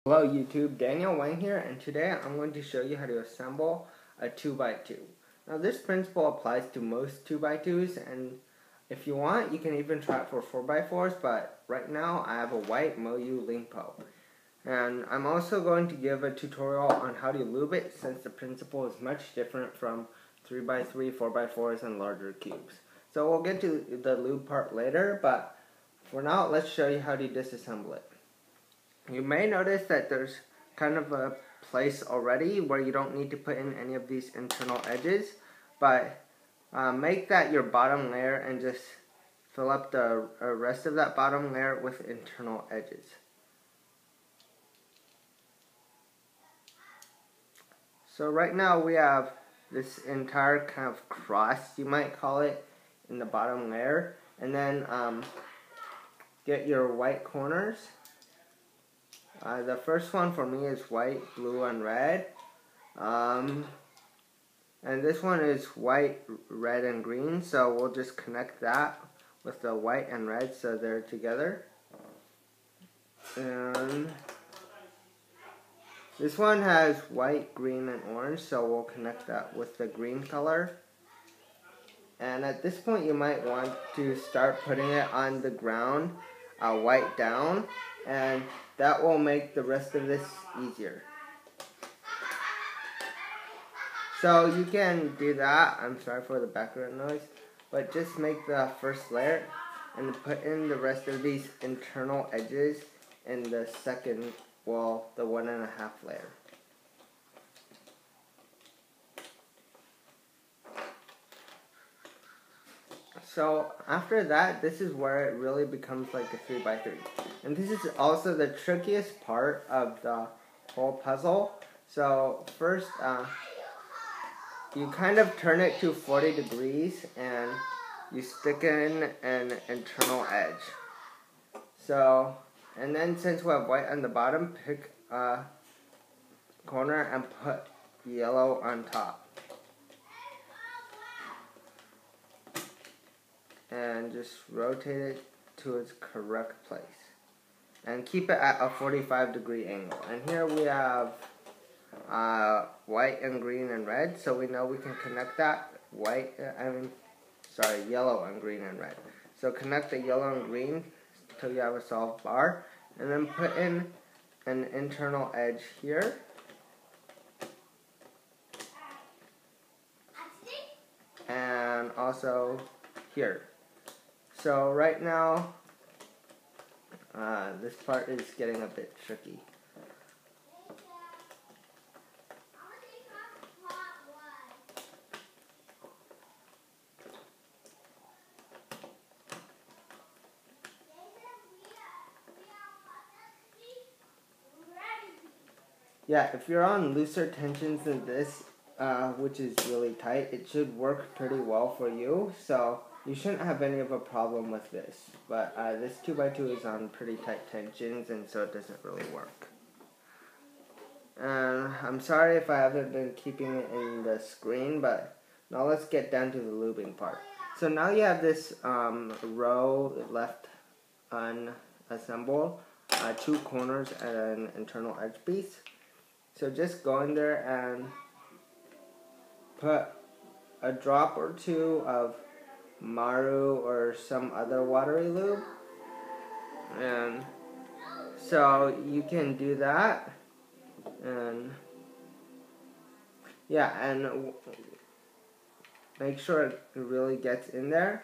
Hello YouTube, Daniel Wang here, and today I'm going to show you how to assemble a 2x2. Now this principle applies to most 2x2s, and if you want you can even try it for 4x4s, but right now I have a white Moyu Lingpo. And I'm also going to give a tutorial on how to lube it, since the principle is much different from 3x3, 4x4s, and larger cubes. So we'll get to the lube part later, but for now let's show you how to disassemble it. You may notice that there's kind of a place already where you don't need to put in any of these internal edges, but make that your bottom layer and just fill up the rest of that bottom layer with internal edges. So right now we have this entire kind of cross, you might call it, in the bottom layer, and then get your white corners. The first one for me is white, blue, and red. And this one is white, red, and green. So we'll just connect that with the white and red so they're together. And this one has white, green, and orange. So we'll connect that with the green color. And at this point you might want to start putting it on the ground, white down. And that will make the rest of this easier. So you can do that. I'm sorry for the background noise, but just make the first layer and put in the rest of these internal edges in the second, well, the 1.5 layer. So after that, this is where it really becomes like a 3x3. And this is also the trickiest part of the whole puzzle. So first, you kind of turn it to 40 degrees and you stick in an internal edge. So, and then since we have white on the bottom, pick a corner and put yellow on top. And just rotate it to its correct place. And keep it at a 45-degree angle. And here we have white and green and red, so we know we can connect that yellow and green and red. So connect the yellow and green until you have a solid bar, and then put in an internal edge here. And also here. So right now, this part is getting a bit tricky. Yeah, if you're on looser tensions than this, which is really tight, it should work pretty well for you. So you shouldn't have any of a problem with this. But this 2x2 is on pretty tight tensions, and so it doesn't really work. And I'm sorry if I haven't been keeping it in the screen, but now let's get down to the lubing part. So now you have this row left unassembled, 2 corners and an internal edge piece. So just go in there and put a drop or two of Maru or some other watery lube. And so you can do that. And yeah, and make sure it really gets in there.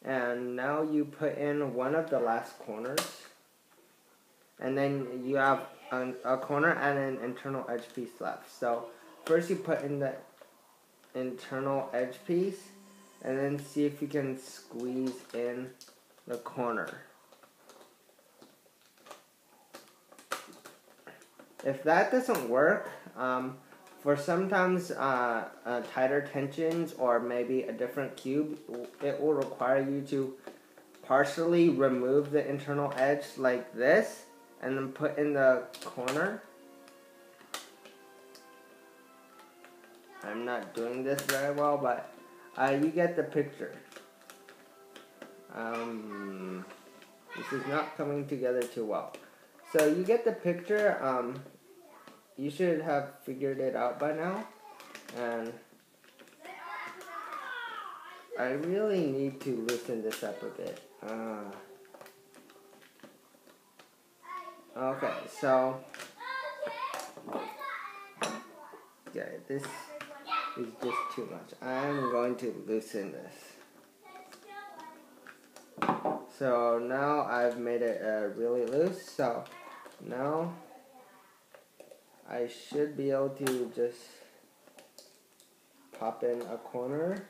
And now you put in one of the last corners. And then you have a corner and an internal edge piece left. So first you put in the internal edge piece, and then see if you can squeeze in the corner. If that doesn't work, for sometimes tighter tensions or maybe a different cube, it will require you to partially remove the internal edge like this, and then put in the corner. I'm not doing this very well, but you get the picture. This is not coming together too well. So you get the picture. You should have figured it out by now. And I really need to loosen this up a bit. Okay, so yeah, this is just too much. I'm going to loosen this. So now I've made it really loose. So now I should be able to just pop in a corner.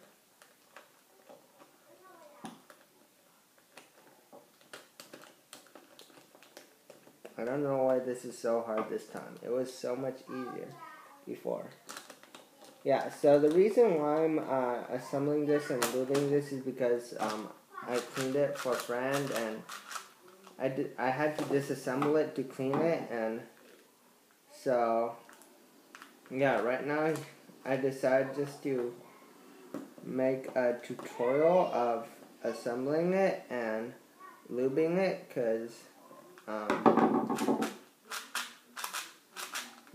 I don't know why this is so hard this time. It was so much easier before. Yeah, so the reason why I'm assembling this and lubing this is because I cleaned it for a friend, and I had to disassemble it to clean it, and so yeah, right now I decided just to make a tutorial of assembling it and lubing it, because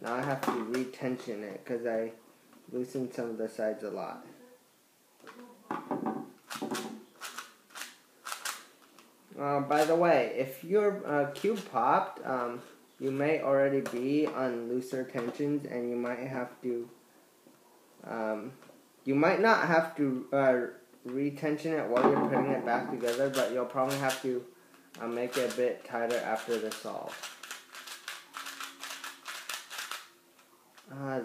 now I have to retension it because I loosened some of the sides a lot. By the way, if your cube popped, you may already be on looser tensions, and you might have to, you might not have to retension it while you're putting it back together, but you'll probably have to make it a bit tighter after the solve.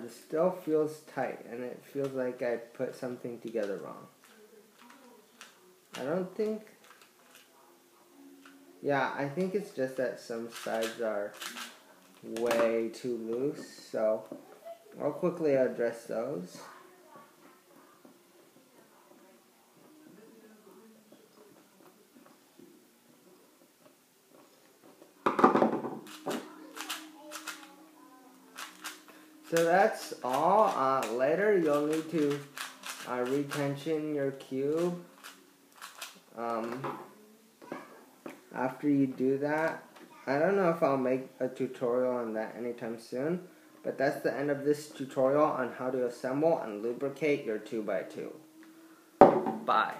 This still feels tight, and it feels like I put something together wrong. I don't think... Yeah, I think it's just that some sides are way too loose, so I'll quickly address those. So that's all. Later you'll need to retension your cube. After you do that, I don't know if I'll make a tutorial on that anytime soon, but that's the end of this tutorial on how to assemble and lubricate your 2x2. Bye.